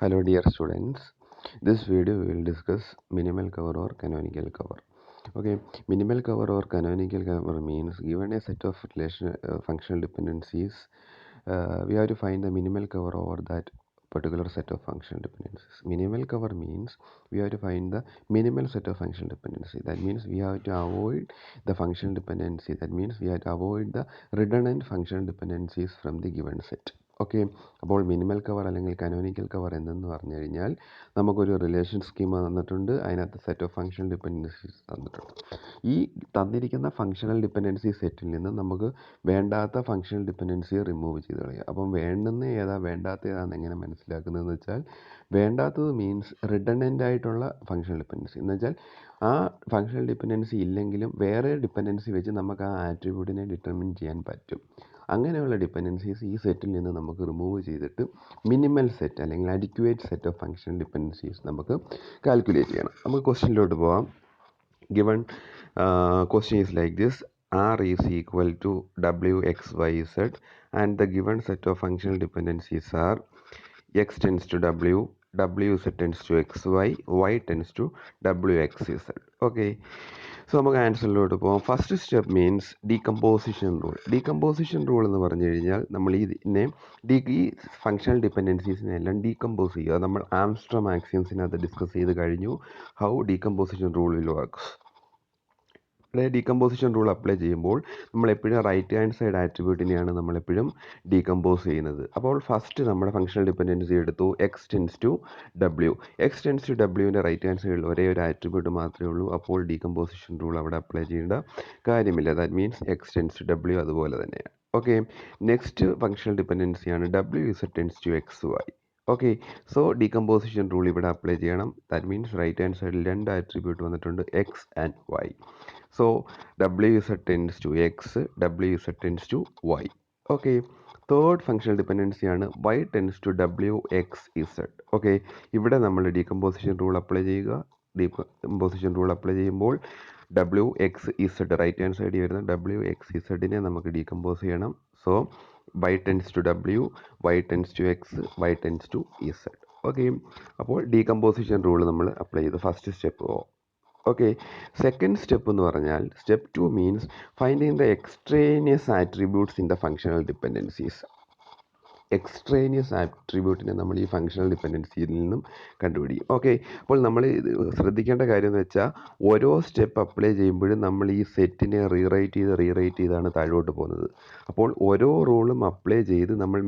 Hello dear students, this video we will discuss minimal cover or canonical cover. Okay, minimal cover or canonical cover means given a set of functional dependencies, we have to find the minimal cover over that particular set of functional dependencies. Minimal cover means we have to find the minimal set of functional dependency. That means we have to avoid the functional dependency. That means we have to avoid the redundant functional dependencies from the given set. Okay, അപ്പോൾ minimal cover അല്ലെങ്കിൽ Canonical cover എന്തെന്ന് പറഞ്ഞു കഴിഞ്ഞാൽ നമുക്കൊരു relation schema തന്നിട്ടുണ്ട്, അതിനകത്ത് set of functional dependencies തന്നിട്ടുണ്ട്. ഈ തന്നിരിക്കുന്ന ഫങ്ഷണൽ ഡിപ്പെൻഡൻസി സെറ്റിൽ നിന്ന് നമുക്ക് വേണ്ടാത്ത ഫങ്ഷണൽ ഡിപ്പെൻഡൻസിയെ റിമൂവ് ചെയ്ത് കളയുക. അപ്പം വേണ്ടുന്ന ഏതാ വേണ്ടാത്ത ഏതാണെന്ന് എങ്ങനെ മനസ്സിലാക്കുന്നതെന്ന് വെച്ചാൽ, വേണ്ടാത്തത് മീൻസ് റിഡണ്ടൻ്റ് ആയിട്ടുള്ള ഫങ്ഷണൽ ഡിപ്പെൻഡൻസി എന്ന് വെച്ചാൽ ആ ഫങ്ഷണൽ ഡിപ്പെൻഡൻസി ഇല്ലെങ്കിലും വേറെ ഡിപ്പെൻഡൻസി വെച്ച് നമുക്ക് ആ ആട്രിബ്യൂട്ടിനെ ഡിറ്റർമിൻ ചെയ്യാൻ പറ്റും. അങ്ങനെയുള്ള ഡിപ്പെൻഡൻസീസ് ഈ സെറ്റിൽ നിന്ന് നമുക്ക് റിമൂവ് ചെയ്തിട്ട് മിനിമൽ സെറ്റ് അല്ലെങ്കിൽ adequate set of functional dependencies നമുക്ക് കാൽക്കുലേറ്റ് ചെയ്യണം. നമുക്ക് ക്വസ്റ്റ്യനിലോട്ട് പോകാം. Given question is like this: R is equal to W, X, Y, Z and the given set of functional dependencies are X tends to W, WZ tends to XY, Y tends to WXZ. Okay. So നമുക്ക് ആൻസറിലോട്ട് പോകാം. First step means decomposition rule. Decomposition rule എന്ന് പറഞ്ഞു കഴിഞ്ഞാൽ നമ്മൾ ഈ functional ഡിപ്പെൻഡൻസീസിനെ എല്ലാം decompose ചെയ്യുക. നമ്മൾ ആംസ്ട്രോം ആക്സിയംസിനകത്ത് ഡിസ്കസ് ചെയ്ത് കഴിഞ്ഞു how decomposition rule will works. Decomposition rule apply ചെയ്യുമ്പോൾ നമ്മളെപ്പോഴും റൈറ്റ് ഹാൻഡ് സൈഡ് ആട്രിബ്യൂട്ടിനെയാണ് നമ്മളെപ്പോഴും ഡീകമ്പോസ് ചെയ്യുന്നത്. അപ്പോൾ ഫസ്റ്റ് നമ്മുടെ ഫങ്ഷണൽ ഡിപ്പെൻഡൻസി എടുത്തു, X tends to W. X tends to ഡബ്ല്യുവിൻ്റെ റൈറ്റ് ഹാൻഡ് സൈഡിൽ ഒരേ ഒരു ആട്രിബ്യൂട്ട് മാത്രമേ ഉള്ളൂ. അപ്പോൾ ഡീകമ്പോസിഷൻ റൂൾ അവിടെ അപ്ലൈ ചെയ്യേണ്ട കാര്യമില്ല. That means X tends to W അതുപോലെ തന്നെയാണ്. ഓക്കെ, നെക്സ്റ്റ് ഫങ്ഷണൽ ഡിപ്പെൻഡൻസിയാണ് W is tends to X Y. Okay, so decomposition rule ഇവിടെ അപ്ലൈ ചെയ്യണം. ദാറ്റ് മീൻസ് റൈറ്റ് ഹാൻഡ് സൈഡിൽ രണ്ട് ആട്രിബ്യൂട്ട് വന്നിട്ടുണ്ട്, X and Y. So WZ tends to X, WZ tends to Y. Okay, third functional ഡിപ്പെൻഡൻസിയാണ് Y tends to WXZ. Okay, ഇവിടെ നമ്മൾ decomposition rule apply ചെയ്യുക. Decomposition rule apply ചെയ്യുമ്പോൾ WXZ right hand സൈഡിൽ വരുന്ന WXZനെ നമുക്ക് ഡീകമ്പോസ് ചെയ്യണം. So Y tends to W, Y tends to X, Y tends to Z. Okay, അപ്പോൾ ഡീകമ്പോസിഷൻ റൂൾ നമ്മൾ അപ്ലൈ ചെയ്തു. First step. Okay, second step എന്ന് പറഞ്ഞാൽ step 2 means finding the extraneous attributes in the functional dependencies. Extraneous ആട്രിബ്യൂട്ടിനെ നമ്മൾ ഈ functional ഡിപ്പെൻഡൻസിയിൽ നിന്നും കണ്ടുപിടിക്കും. ഓക്കെ, അപ്പോൾ നമ്മൾ ശ്രദ്ധിക്കേണ്ട കാര്യം എന്ന് വെച്ചാൽ ഓരോ സ്റ്റെപ്പ് അപ്ലൈ ചെയ്യുമ്പോഴും നമ്മൾ ഈ സെറ്റിനെ റീറൈറ്റ് ചെയ്താണ് താഴോട്ട് പോകുന്നത്. അപ്പോൾ ഓരോ റൂളും അപ്ലൈ ചെയ്ത് നമ്മൾ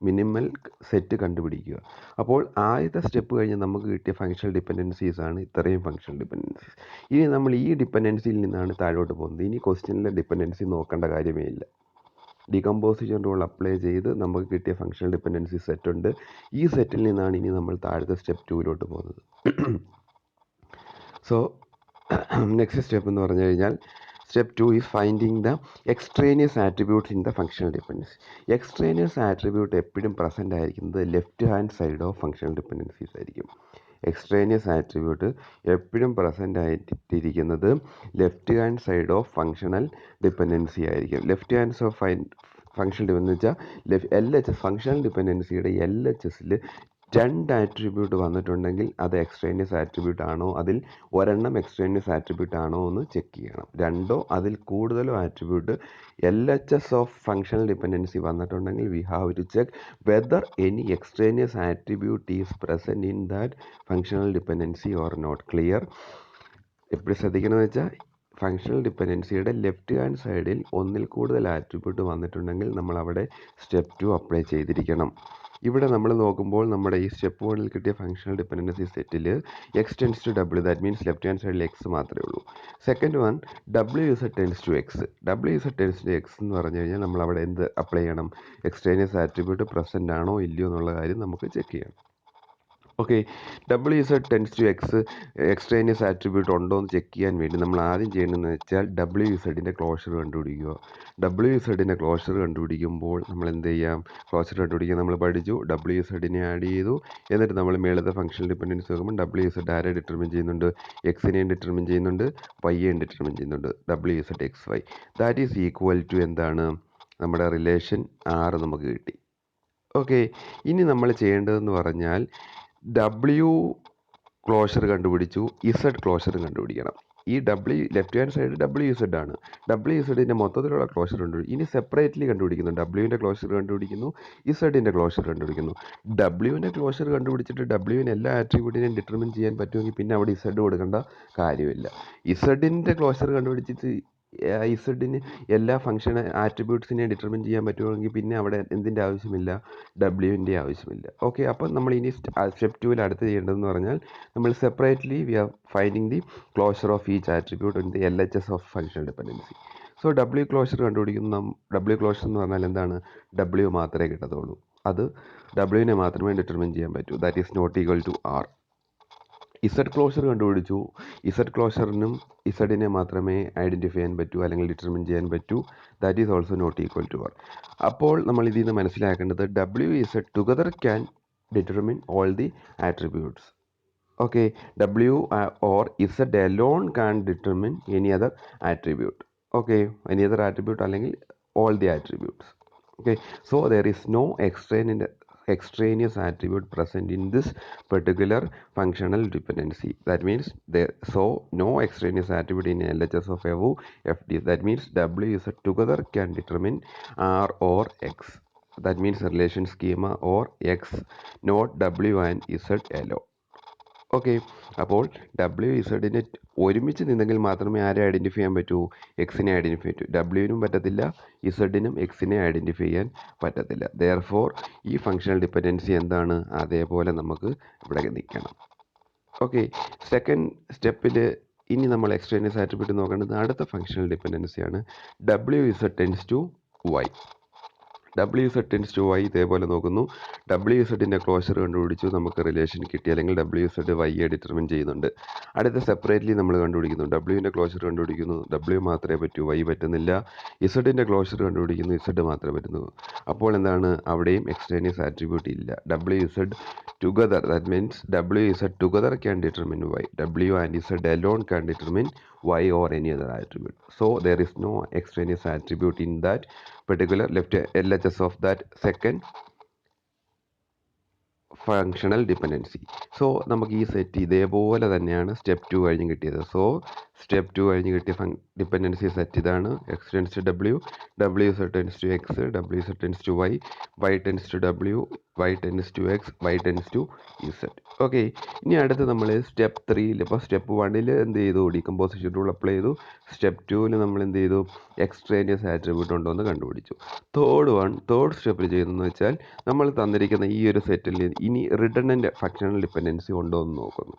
മിനിമൽ സെറ്റ് കണ്ടുപിടിക്കുക. അപ്പോൾ ആദ്യത്തെ സ്റ്റെപ്പ് കഴിഞ്ഞ് നമുക്ക് കിട്ടിയ ഫങ്ഷണൽ ഡിപ്പെൻഡൻസീസ് ആണ് ഇത്രയും ഫങ്ഷണൽ ഡിപ്പെൻഡൻസീസ്. ഇനി നമ്മൾ ഈ ഡിപ്പെൻഡൻസിയിൽ നിന്നാണ് താഴോട്ട് പോകുന്നത്. ഇനി ക്വസ്റ്റ്യനിലെ ഡിപ്പെൻഡൻസി നോക്കേണ്ട കാര്യമേ ഇല്ല. ഡീകമ്പോസിഷൻ റൂൾ അപ്ലൈ ചെയ്ത് നമുക്ക് കിട്ടിയ ഫങ്ഷണൽ ഡിപ്പെൻഡൻസി സെറ്റ് ഉണ്ട്. ഈ സെറ്റിൽ നിന്നാണ് ഇനി നമ്മൾ താഴത്തെ സ്റ്റെപ്പ് 2 പോകുന്നത്. സോ നെക്സ്റ്റ് സ്റ്റെപ്പ് എന്ന് പറഞ്ഞു കഴിഞ്ഞാൽ step 2 is finding the extraneous attributes in the functional dependency. Extraneous attribute എപ്പോഴും പ്രസൻ്റ് ആയിരിക്കുന്നത് left hand side of functional dependencies ആയിരിക്കും. എക്സ്ട്രേനിയസ് ആട്രിബ്യൂട്ട് എപ്പോഴും പ്രസൻ്റ് ആയിട്ടിരിക്കുന്നത് left hand side of functional dependency ആയിരിക്കും. Left hands of functional dependency വെച്ചാൽ LHS functional ഡിപ്പെൻഡൻസിയുടെ LHSൽ രണ്ട് ആട്രിബ്യൂട്ട് വന്നിട്ടുണ്ടെങ്കിൽ അത് എക്സ്ട്രേനിയസ് ആട്രിബ്യൂട്ട് ആണോ, അതിൽ ഒരെണ്ണം എക്സ്ട്രേനിയസ് ആട്രിബ്യൂട്ട് ആണോ എന്ന് ചെക്ക് ചെയ്യണം. രണ്ടോ അതിൽ കൂടുതലോ attribute LHS of functional dependency വന്നിട്ടുണ്ടെങ്കിൽ we have to check whether any extraneous attribute is present in that functional dependency or not. Clear? എപ്പോഴും ശ്രദ്ധിക്കണമെന്ന് വെച്ചാൽ ഫങ്ഷണൽ ഡിപ്പെൻഡൻസിയുടെ ലെഫ്റ്റ് ഹാൻഡ് സൈഡിൽ ഒന്നിൽ കൂടുതൽ ആട്രിബ്യൂട്ട് വന്നിട്ടുണ്ടെങ്കിൽ നമ്മൾ അവിടെ സ്റ്റെപ്പ് 2 അപ്ലൈ ചെയ്തിരിക്കണം. ഇവിടെ നമ്മൾ നോക്കുമ്പോൾ നമ്മുടെ ഈ സ്റ്റെപ്പ് 1ൽ കിട്ടിയ ഫങ്ഷണൽ ഡിപ്പെൻഡൻസി സെറ്റിൽ X tends to W, that means left hand സൈഡിൽ എക്സ് മാത്രമേ ഉള്ളൂ. Second one WZ tends to X. WZ tends to X എന്ന് പറഞ്ഞു കഴിഞ്ഞാൽ നമ്മൾ അവിടെ എന്ത് അപ്ലൈ ചെയ്യണം? എക്സ്ട്രേനിയസ് ആട്രിബ്യൂട്ട് പ്രസൻ്റ് ആണോ ഇല്ലയോ എന്നുള്ള കാര്യം നമുക്ക് ചെക്ക് ചെയ്യണം. Okay, WZ tends to X extraneous attribute ഉണ്ടോ എന്ന് ചെക്ക് ചെയ്യാൻ വേണ്ടി നമ്മൾ ആദ്യം ചെയ്യേണ്ടതെന്ന് വെച്ചാൽ WZൻ്റെ ക്ലോഷർ കണ്ടുപിടിക്കുക. WZൻ്റെ ക്ലോഷർ കണ്ടുപിടിക്കുമ്പോൾ നമ്മൾ എന്ത് ചെയ്യാം? ക്ലോഷർ കണ്ടുപിടിക്കാൻ നമ്മൾ പഠിച്ചു, WZനെ ആഡ് ചെയ്തു. എന്നിട്ട് നമ്മൾ മേളത്തെ ഫങ്ഷണൽ ഡിപ്പെൻഡൻസി നോക്കുമ്പോൾ WZ ആരെ ഡിറ്റർമിൻ ചെയ്യുന്നുണ്ട്? എക്സിനെയും ഡിറ്റർമിൻ ചെയ്യുന്നുണ്ട്, വൈയെയും ഡിറ്റർമിൻ ചെയ്യുന്നുണ്ട്. WZXY that is equal to എന്താണ്? നമ്മുടെ റിലേഷൻ 6 നമുക്ക് കിട്ടി. ഓക്കെ, ഇനി നമ്മൾ ചെയ്യേണ്ടതെന്ന് പറഞ്ഞാൽ ഡബ്ല്യു ക്ലോഷർ കണ്ടുപിടിച്ചു, ഇസഡ് ക്ലോഷർ കണ്ടുപിടിക്കണം. ഈ left hand side W Z ആണ്. ഡബ്ല്യു ഇസഡിൻ്റെ മൊത്തത്തിലുള്ള ക്ലോഷർ കണ്ടുപിടിക്കും. ഇനി സെപ്പറേറ്റ്ലി കണ്ടുപിടിക്കുന്നു. ഡബ്ല്യുവിൻ്റെ ക്ലോഷർ കണ്ടുപിടിക്കുന്നു, ഇസഡിൻ്റെ ക്ലോഷർ കണ്ടുപിടിക്കുന്നു. ഡബ്ല്യുവിൻ്റെ ക്ലോഷർ കണ്ടുപിടിച്ചിട്ട് ഡബ്ല്യുവിന് എല്ലാ ആട്രിബ്യൂട്ടിനെയും ഡിറ്റർമിൻ ചെയ്യാൻ പറ്റുമെങ്കിൽ പിന്നെ അവിടെ ഇസഡ് കൊടുക്കേണ്ട കാര്യമില്ല. ഇസഡിൻ്റെ ക്ലോഷർ കണ്ടുപിടിച്ചിട്ട് ഇസഡിന് എല്ലാ ഫംഗ്ഷൻ ആട്രിബ്യൂട്ട്സിനെ ഡിറ്റർമിൻ ചെയ്യാൻ പറ്റുമെങ്കിൽ പിന്നെ അവിടെ എന്തിൻ്റെ ആവശ്യമില്ല, ഡബ്ല്യുവിൻ്റെ ആവശ്യമില്ല. ഓക്കെ, അപ്പം നമ്മൾ ഇനി സ്റ്റെപ്പ് 2 അടുത്ത് ചെയ്യേണ്ടതെന്ന് പറഞ്ഞാൽ നമ്മൾ separately we are finding the closure of each attribute in the LHS of functional dependency. So W closure കണ്ടുപിടിക്കുന്ന ഡബ്ല്യു ക്ലോഷർ എന്ന് പറഞ്ഞാൽ എന്താണ്, ഡബ്ല്യു മാത്രമേ കിട്ടത്തുള്ളൂ. അത് ഡബ്ല്യുവിനെ മാത്രമേ ഡിറ്റർമിൻ ചെയ്യാൻ പറ്റൂ. That is not equal to R. Z closure കണ്ടുപിടിച്ചു. ഇസഡ് ക്ലോഷറിനും ഇസഡിനെ മാത്രമേ ഐഡൻറ്റിഫൈ ചെയ്യാൻ പറ്റൂ അല്ലെങ്കിൽ ഡിറ്റർമിൻ ചെയ്യാൻ പറ്റൂ. That is also not equal to R. അപ്പോൾ നമ്മൾ ഇതിൽ നിന്ന് മനസ്സിലാക്കേണ്ടത് W Z together can determine all the attributes. Okay, W or Z alone can determine any other attribute. Okay, any other attribute അല്ലെങ്കിൽ all the attributes. Okay, so there is no extraneous attribute present in this particular functional dependency. That means no extraneous attribute in LHS of above FD. That means W is together can determine R or X. That means relation schema or X, not W and Z alone. Okay, അപ്പോൾ W ഇസഡിനെ ഒരുമിച്ച് നിന്നെങ്കിൽ മാത്രമേ ആരെ identify ചെയ്യാൻ പറ്റൂ, എക്സിനെ identify ചെയ്യൂ. ഡബ്ല്യുവിനും പറ്റത്തില്ല, ഇസഡിനും എക്സിനെ identify ചെയ്യാൻ പറ്റത്തില്ല. ദെയർഫോർ ഈ ഫങ്ഷണൽ ഡിപ്പെൻഡൻസി എന്താണ്, അതേപോലെ നമുക്ക് ഇവിടെ നിൽക്കണം. ഓക്കെ, സെക്കൻഡ് സ്റ്റെപ്പിൽ ഇനി നമ്മൾ എക്സ്ട്രേനിയസ് ആട്രിബ്യൂട്ട് നോക്കേണ്ടത് അടുത്ത ഫങ്ഷണൽ ഡിപ്പെൻഡൻസിയാണ് W Z tends to Y. W Z tends to Y ഇതേപോലെ നോക്കുന്നു. ഡബ്ല്യു ഇസഡിൻ്റെ ക്ലോഷർ കണ്ടുപിടിച്ചു, നമുക്ക് റിലേഷൻ കിട്ടി, അല്ലെങ്കിൽ ഡബ്ല്യു ഇസഡ് വൈയെ ഡിറ്റർമിൻ ചെയ്യുന്നുണ്ട്. അടുത്ത സെപ്പറേറ്റ്ലി നമ്മൾ കണ്ടുപിടിക്കുന്നു. ഡബ്ല്യുവിൻ്റെ ക്ലോഷർ കണ്ടുപിടിക്കുന്നു, ഡബ്ല്യു മാത്രമേ പറ്റൂ, വൈ പറ്റുന്നില്ല. ഇസഡിൻ്റെ ക്ലോഷർ കണ്ടുപിടിക്കുന്നു, ഇസഡ് മാത്രമേ പറ്റുന്നു. അപ്പോൾ എന്താണ്, അവിടെയും എക്സ്ട്രേനിയസ് ആട്രിബ്യൂട്ട് ഇല്ല. W Z together, that means W Z together can determine Y. W and Z alone can determine y or any other attribute. So there is no extraneous attribute in that particular left LHS of that second functional dependency. So നമുക്ക് ഈ set ഇതേപോലെ തന്നെയാണ് step 2 കഴിഞ്ഞ് കിട്ടിയത്. So step 2 കഴിഞ്ഞ് കിട്ടിയ dependency set ഇതാണ്. X tends to W, W Z tends to X, W Z tends to Y, Y tends to W, Y tends to X, Y tends to Z. Okay, ഇനി അടുത്ത് നമ്മൾ step 3ൽ, ഇപ്പോൾ step 1ൽ എന്ത് ചെയ്തു, decomposition rule apply ചെയ്തു. Step 2ൽ നമ്മൾ എന്ത് ചെയ്തു, എക്സ്ട്രേനിയസ് ആട്രിബ്യൂട്ട് ഉണ്ടോ എന്ന് കണ്ടുപിടിച്ചു. തേർഡ് സ്റ്റെപ്പിൽ ചെയ്തതെന്ന് വെച്ചാൽ നമ്മൾ തന്നിരിക്കുന്ന ഈ ഒരു സെറ്റിൽ ഇനി റിഡണ്ടൻ്റ് ഫങ്ഷണൽ ഡിപ്പെൻഡൻസി ഉണ്ടോ എന്ന് നോക്കുന്നു.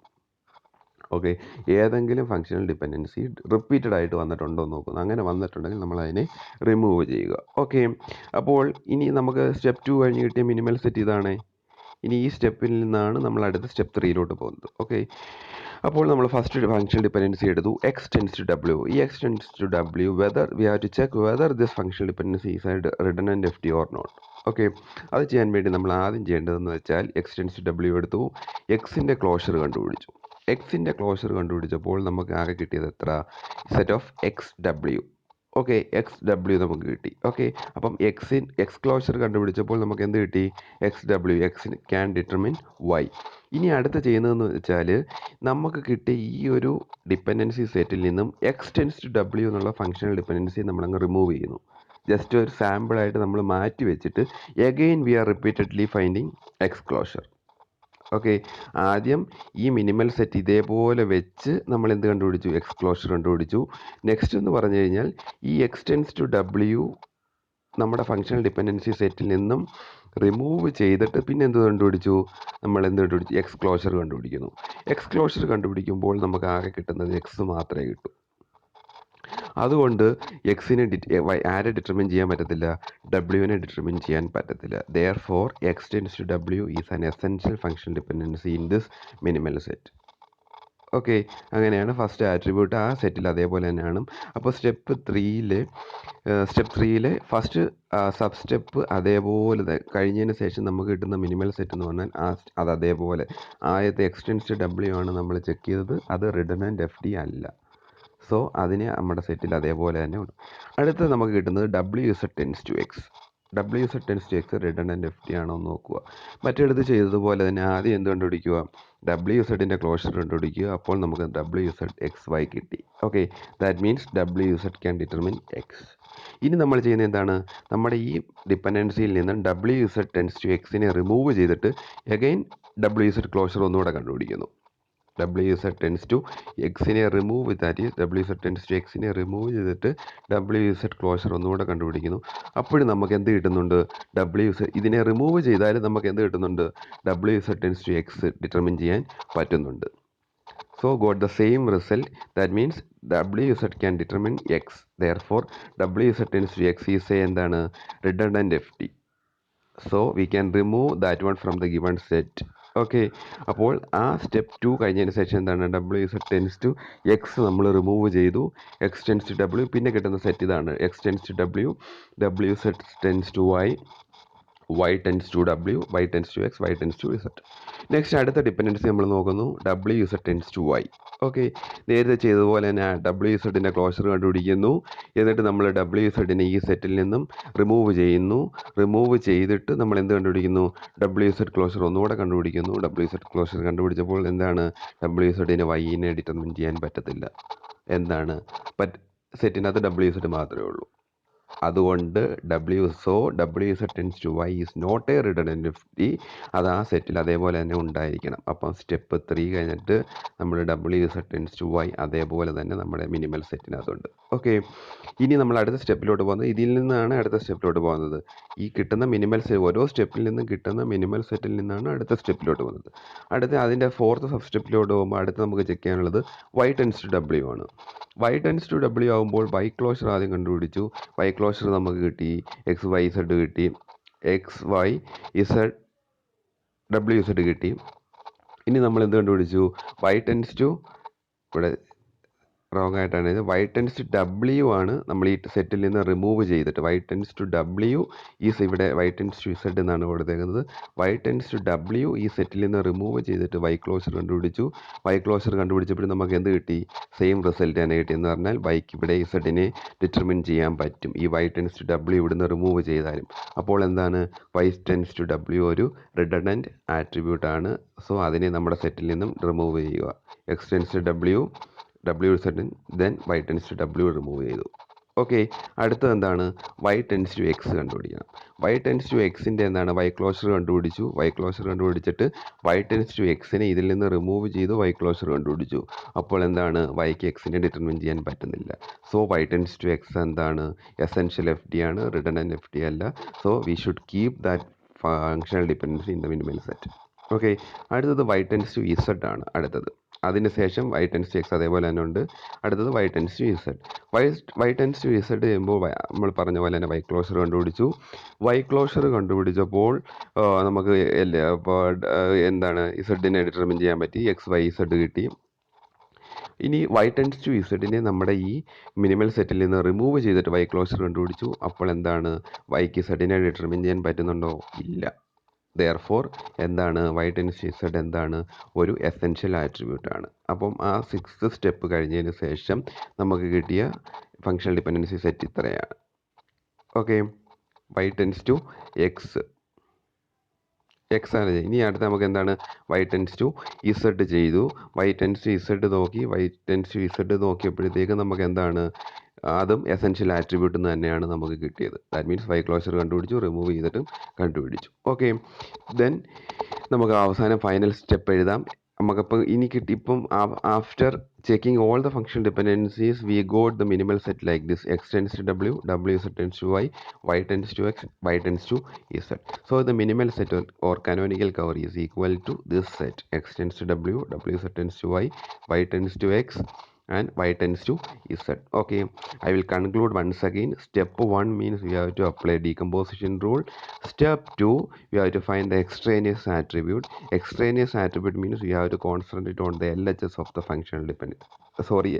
ഓക്കെ, ഏതെങ്കിലും ഫങ്ഷണൽ ഡിപ്പെൻഡൻസി റിപ്പീറ്റഡ് ആയിട്ട് വന്നിട്ടുണ്ടോ എന്ന് നോക്കുന്നു. അങ്ങനെ വന്നിട്ടുണ്ടെങ്കിൽ നമ്മൾ അതിനെ റിമൂവ് ചെയ്യുക. ഓക്കെ, അപ്പോൾ ഇനി നമുക്ക് സ്റ്റെപ്പ് 2 കഴിഞ്ഞ് കിട്ടിയ മിനിമൽ സെറ്റ് ഇതാണ്. ഇനി ഈ സ്റ്റെപ്പിൽ നിന്നാണ് നമ്മൾ അടുത്ത സ്റ്റെപ്പ് 3 പോകുന്നത്. ഓക്കെ, അപ്പോൾ നമ്മൾ ഫസ്റ്റ് ഫങ്ഷണൽ ഡിപ്പെൻഡൻസി എടുത്തു, എക്സ് ടെൻസ് ടു ഡബ്ല്യു. ഈ X tends to W whether we have to check whether this functional dependency is redundant F T or not. Okay, അത് ചെയ്യാൻ വേണ്ടി നമ്മൾ ആദ്യം ചെയ്യേണ്ടതെന്ന് വെച്ചാൽ എക്സ് ടെൻസ് ടു ഡബ്ല്യു എടുത്തു, എക്സിൻ്റെ ക്ലോഷർ കണ്ടുപിടിച്ചു. എക്സിൻ്റെ ക്ലോഷർ കണ്ടുപിടിച്ചപ്പോൾ നമുക്ക് ആകെ കിട്ടിയത് എത്ര, set of X W. Okay, X W നമുക്ക് കിട്ടി. ഓക്കെ, അപ്പം എക്സ് ക്ലോഷർ കണ്ടുപിടിച്ചപ്പോൾ നമുക്ക് എന്ത് കിട്ടി, എക്സ് ഡബ്ല്യു, എക്സിന് ക്യാൻ ഡിറ്റർമിൻ വൈ. ഇനി അടുത്ത ചെയ്യുന്നതെന്ന് വെച്ചാൽ നമുക്ക് കിട്ടിയ ഈ ഒരു ഡിപ്പെൻഡൻസി സെറ്റിൽ നിന്നും എക്സ് ടെൻസ് ടു ഡബ്ല്യു എന്നുള്ള ഫങ്ഷണൽ ഡിപ്പെൻഡൻസി നമ്മളങ്ങ് റിമൂവ് ചെയ്യുന്നു. ജസ്റ്റ് ഒരു സാമ്പിളായിട്ട് നമ്മൾ മാറ്റി വെച്ചിട്ട് again we are repeatedly finding X closure. Okay, ആദ്യം ഈ മിനിമൽ സെറ്റ് ഇതേപോലെ വെച്ച് നമ്മൾ എന്ത് കണ്ടുപിടിച്ചു, എക്സ് ക്ലോഷർ കണ്ടുപിടിച്ചു. നെക്സ്റ്റ് എന്ന് പറഞ്ഞു കഴിഞ്ഞാൽ ഈ എക്സ് ടെൻസ് ടു ഡബ്ല്യു നമ്മുടെ ഫങ്ഷണൽ ഡിപ്പെൻഡൻസി സെറ്റിൽ നിന്നും റിമൂവ് ചെയ്തിട്ട് പിന്നെ എന്ത് കണ്ടുപിടിച്ചു, നമ്മൾ എന്ത് കണ്ടുപിടിച്ചു, എക്സ് ക്ലോഷർ കണ്ടുപിടിക്കുന്നു. എക്സ് ക്ലോഷർ കണ്ടുപിടിക്കുമ്പോൾ നമുക്ക് ആകെ കിട്ടുന്നത് എക്സ് മാത്രമേ കിട്ടൂ. അതുകൊണ്ട് എക്സിനെ ആരെ ഡിറ്റർമിൻ ചെയ്യാൻ പറ്റത്തില്ല, ഡബ്ല്യുവിനെ ഡിറ്റർമിൻ ചെയ്യാൻ പറ്റത്തില്ല. Therefore X tends to W is an essential functional dependency in this minimal set. Okay, അങ്ങനെയാണ് ഫസ്റ്റ് ആട്രിബ്യൂട്ട് ആ സെറ്റിൽ അതേപോലെ തന്നെയാണ്. അപ്പോൾ സ്റ്റെപ്പ് 3യിലെ ഫസ്റ്റ് സബ് സ്റ്റെപ്പ് അതേപോലെ കഴിഞ്ഞതിന് ശേഷം നമുക്ക് കിട്ടുന്ന മിനിമൽ സെറ്റ് എന്ന് പറഞ്ഞാൽ അത് അതേപോലെ ആദ്യത്തെ എക്സ് ടെൻസ് ടു ഡബ്ല്യു ആണ് നമ്മൾ ചെക്ക് ചെയ്തത്, അത് റിഡണ്ടൻ്റ് എഫ് ഡി അല്ല. സോ അതിന് നമ്മുടെ സെറ്റിൽ അതേപോലെ തന്നെ ഉണ്ട്. അടുത്ത് നമുക്ക് കിട്ടുന്നത് W Z tends to X. W set tends to X redundant F T ആണോ എന്ന് നോക്കുക. മറ്റെടുത്ത് ചെയ്തതുപോലെ തന്നെ ആദ്യം എന്ത് കണ്ടുപിടിക്കുക, ഡബ്ല്യു സെറ്റിൻ്റെ ക്ലോഷർ കണ്ടുപിടിക്കുക. അപ്പോൾ നമുക്ക് ഡബ്ല്യു സെറ്റ് എക്സ് വൈ കിട്ടി. Okay, that means W Z can determine X. ഇനി നമ്മൾ ചെയ്യുന്നത് എന്താണ്, നമ്മുടെ ഈ ഡിപ്പെൻഡൻസിയിൽ നിന്ന് ഡബ്ല്യു സെറ്റ് ടെൻസ് ടു എക്സിനെ റിമൂവ് ചെയ്തിട്ട് എഗെയിൻ ഡബ്ല്യു സെറ്റ് ക്ലോഷർ ഒന്നുകൂടെ കണ്ടുപിടിക്കുന്നു. ഡബ്ല്യു സെറ്റ് ടെൻസ് ടു എക്സിനെ remove, that is W set tends to എക്സിനെ റിമൂവ് ചെയ്തിട്ട് ഡബ്ല്യു സെറ്റ് ക്ലോഷർ ഒന്നുകൂടെ കണ്ടുപിടിക്കുന്നു. അപ്പോഴും നമുക്ക് എന്ത് കിട്ടുന്നുണ്ട്, ഡബ്ല്യു സെറ്റ് ഇതിനെ റിമൂവ് ചെയ്താലും നമുക്ക് എന്ത് കിട്ടുന്നുണ്ട്, W set tends to X determine ചെയ്യാൻ പറ്റുന്നുണ്ട്. So got the same result, that means wz can determine x, therefore wz tends to x is a എന്താണ് redundant ft, so we can remove that one from the given set. Okay, അപ്പോൾ ആ step 2 കഴിഞ്ഞതിന് ശേഷം എന്താണ്, wz tends to X നമ്മൾ remove ചെയ്തു, X tends to W, പിന്നെ കിട്ടുന്ന സെറ്റ് ഇതാണ്, X tends to W, W set tends to Y, y tends to W, y tends to X, y tends to Z. Next അടുത്ത dependency നമ്മൾ നോക്കുന്നു, W Z tends to Y. Okay, നേരത്തെ ചെയ്തതുപോലെ തന്നെ W ഇസഡിൻ്റെ closure കണ്ടുപിടിക്കുന്നു, എന്നിട്ട് നമ്മൾ W ഇസഡിനെ ഈ സെറ്റിൽ നിന്നും റിമൂവ് ചെയ്യുന്നു. റിമൂവ് ചെയ്തിട്ട് നമ്മൾ എന്ത് കണ്ടുപിടിക്കുന്നു, ഡബ്ല്യു ഇസഡ് ക്ലോഷർ ഒന്നുകൂടെ കണ്ടുപിടിക്കുന്നു. ഡബ്ല്യു ഇസഡ് ക്ലോഷർ കണ്ടുപിടിച്ചപ്പോൾ എന്താണ്, ഡബ്ല്യു ഇസഡിന് വൈനെ ഡിറ്റർമിൻ ചെയ്യാൻ പറ്റത്തില്ല. എന്താണ്, സെറ്റിനകത്ത് ഡബ്ല്യു ഇസഡ് മാത്രമേ ഉള്ളൂ. അതുകൊണ്ട് W set tends to Y is not a redundant F, അത് ആ സെറ്റിൽ അതേപോലെ തന്നെ ഉണ്ടായിരിക്കണം. അപ്പം സ്റ്റെപ്പ് 3 കഴിഞ്ഞിട്ട് നമ്മൾ W set tends to Y അതേപോലെ തന്നെ നമ്മുടെ മിനിമൽ സെറ്റിനകത്തുണ്ട്. ഓക്കെ, ഇനി നമ്മൾ അടുത്ത സ്റ്റെപ്പിലോട്ട് പോകുന്നത്, ഇതിൽ നിന്നാണ് അടുത്ത സ്റ്റെപ്പിലോട്ട് പോകുന്നത്. ഈ കിട്ടുന്ന മിനിമൽ ഓരോ സ്റ്റെപ്പിൽ നിന്നും കിട്ടുന്ന മിനിമൽ സെറ്റിൽ നിന്നാണ് അടുത്ത സ്റ്റെപ്പിലോട്ട് പോകുന്നത്. അടുത്ത അതിൻ്റെ 4th സബ് സ്റ്റെപ്പിലോട്ട് പോകുമ്പോൾ അടുത്ത് നമുക്ക് ചെക്ക് ചെയ്യാനുള്ളത് വൈ ടെൻസ് ടു ഡബ്ല്യു ആണ്. വൈ ടെൻസ് ടു ഡബ്ല്യു ആകുമ്പോൾ വൈ ക്ലോഷർ ആദ്യം കണ്ടുപിടിച്ചു. വൈ ക്ലോഷർ നമുക്ക് കിട്ടി, എക്സ് വൈ ഇസഡ് കിട്ടി, X Y Z W Z കിട്ടി. ഇനി നമ്മൾ എന്ത് കണ്ടുപിടിച്ചു, വൈ ടെൻസ് ടു, ഇവിടെ റോങ് ആയിട്ടാണ് ഇത്, വൈ ടെൻസ് ടു ഡബ്ല്യു ആണ് നമ്മൾ ഈ സെറ്റിൽ നിന്ന് റിമൂവ് ചെയ്തിട്ട്, Y tends to W is, ഇവിടെ വൈ ടെൻസ് ടു ഇസഡ് എന്നാണ് കൊടുത്തേക്കുന്നത്. വൈ ടെൻസ് ടു ഡബ്ല്യു ഈ സെറ്റിൽ നിന്ന് റിമൂവ് ചെയ്തിട്ട് വൈ ക്ലോഷർ കണ്ടുപിടിച്ചു. വൈ ക്ലോഷർ കണ്ടുപിടിച്ചപ്പോൾ നമുക്ക് എന്ത് കിട്ടി, സെയിം റിസൾട്ട് തന്നെ കിട്ടി. എന്ന് പറഞ്ഞാൽ വൈക്ക് ഇവിടെ ഇസഡിനെ ഡിറ്റർമിൻ ചെയ്യാൻ പറ്റും, ഈ വൈ ടെൻസ് ടു ഡബ്ല്യു ഇവിടുന്ന് റിമൂവ് ചെയ്താലും. അപ്പോൾ എന്താണ്, വൈ ടെൻസ് ടു ഡബ്ല്യു ഒരു റിഡണ്ടൻറ്റ് ആട്രിബ്യൂട്ട് ആണ്. സോ അതിനെ നമ്മുടെ സെറ്റിൽ നിന്നും റിമൂവ് ചെയ്യുക. X tends to W, W സെറ്റിൻ, then Y tends to W remove ചെയ്തു. ഓക്കെ, അടുത്തത് എന്താണ്, വൈ ടെൻസ് ടു എക്സ് കണ്ടുപിടിക്കണം. വൈ ടെൻസ് ടു എക്സിൻ്റെ എന്താണ്, വൈ ക്ലോഷർ കണ്ടുപിടിച്ചു. വൈ ക്ലോഷർ കണ്ടുപിടിച്ചിട്ട് വൈ ടെൻസ് ടു എക്സിനെ ഇതിൽ നിന്ന് റിമൂവ് ചെയ്തു, വൈ ക്ലോഷർ കണ്ടുപിടിച്ചു. അപ്പോൾ എന്താണ്, വൈക്ക് എക്സിനെ ഡിറ്റർമിൻ ചെയ്യാൻ പറ്റുന്നില്ല. So Y tends to X എന്താണ്, എസെൻഷ്യൽ എഫ് ഡി ആണ്, റിഡണ്ടൻറ്റ് എഫ് ഡി അല്ല. So we should keep that functional dependency in the minimal set. Okay, അടുത്തത് വൈ ടെൻസ് ടു ഇസഡ് ആണ് അടുത്തത്. അതിനുശേഷം വൈ ടെൻസ് ടു എക്സ് അതേപോലെ തന്നെ ഉണ്ട്. അടുത്തത് Y tends to Z. Y tends to Z ചെയ്യുമ്പോൾ നമ്മൾ പറഞ്ഞ പോലെ തന്നെ വൈ ക്ലോഷർ കണ്ടുപിടിച്ചു. വൈ ക്ലോഷർ കണ്ടുപിടിച്ചപ്പോൾ നമുക്ക് എന്താണ്, ഇസഡിനെ ഡിറ്റർമിൻ ചെയ്യാൻ പറ്റി, എക്സ് വൈ ഇസഡ് കിട്ടി. ഇനി വൈ ടെൻസ് ടു ഇസഡിനെ നമ്മുടെ ഈ മിനിമൽ സെറ്റിൽ നിന്ന് റിമൂവ് ചെയ്തിട്ട് വൈ ക്ലോഷർ കണ്ടുപിടിച്ചു. അപ്പോൾ എന്താണ്, വൈക്ക് ഇസഡിനെ ഡിറ്റർമിൻ ചെയ്യാൻ പറ്റുന്നുണ്ടോ, ഇല്ല. ദെയർഫോർ എന്താണ്, വൈ ടെൻസ് ടു ഇസഡ് എന്താണ്, ഒരു എസെൻഷ്യൽ ആട്രിബ്യൂട്ട് ആണ്. അപ്പം ആ 6th സ്റ്റെപ്പ് കഴിഞ്ഞതിന് ശേഷം നമുക്ക് കിട്ടിയ ഫങ്ഷണൽ ഡിപ്പെൻഡൻസി സെറ്റ് ഇത്രയാണ്. Okay, Y tends to X, X ആണ്. ഇനി അടുത്ത് നമുക്ക് എന്താണ്, വൈ ടെൻസ് ടു ഇസഡ് ചെയ്തു. വൈ ടെൻസ് ടു ഇസഡ് നോക്കി, വൈ ടെൻസ് ടു ഇസഡ് നോക്കിയപ്പോഴത്തേക്ക് നമുക്ക് എന്താണ്, അതും എസെൻഷ്യൽ ആട്രിബ്യൂട്ട് തന്നെയാണ് നമുക്ക് കിട്ടിയത്. ദാറ്റ് മീൻസ് വൈ ക്ലോഷർ കണ്ടുപിടിച്ചു, റിമൂവ് ചെയ്തിട്ടും കണ്ടുപിടിച്ചു. ഓക്കെ, ദെൻ നമുക്ക് അവസാനം ഫൈനൽ സ്റ്റെപ്പ് എഴുതാം. നമുക്കിപ്പോൾ ഇനി കിട്ടി, ഇപ്പം after checking all the functional dependencies we got the minimal set like this, X tends to W, W set tends to Y, Y tends to X, Y tends to Z. So the minimal set or canonical cover is equal to this set, x tends to w, w set tends to y tends to x, and y tends to z. Okay, I will conclude once again. Step 1 means we have to apply decomposition rule. Step 2, we have to find the extraneous attribute. Extraneous attribute means we have to concentrate on the LHS of the functional dependent, sorry,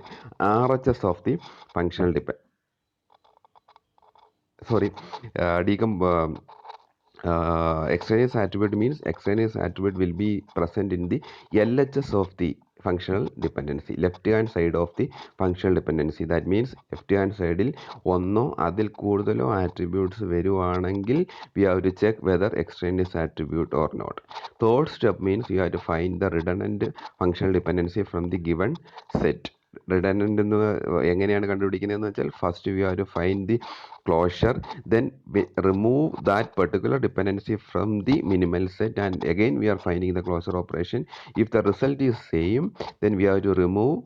RHS of the functional dependent, sorry, Extraneous attribute means extraneous attribute will be present in the LHS of the functional dependency, left hand side of the functional dependency. That means left hand സൈഡിൽ ഒന്നോ അതിൽ കൂടുതലോ attributes വരുവാണെങ്കിൽ we have to check whether extraneous attribute or not. Third step means you have to find the redundant functional dependency from the given set. Redundant എന്ന് എങ്ങനെയാണ് കണ്ടുപിടിക്കുന്നതെന്ന് വെച്ചാൽ first we have to find the closure, then we remove that particular dependency from the minimal set, and again we are finding the closure operation. If the result is same, then we have to remove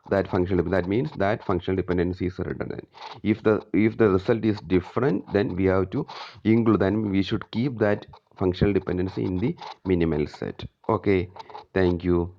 that functional, that means that functional dependency is redundant. If the result is different, then we have to include, then we should keep that functional dependency in the minimal set. Okay, thank you.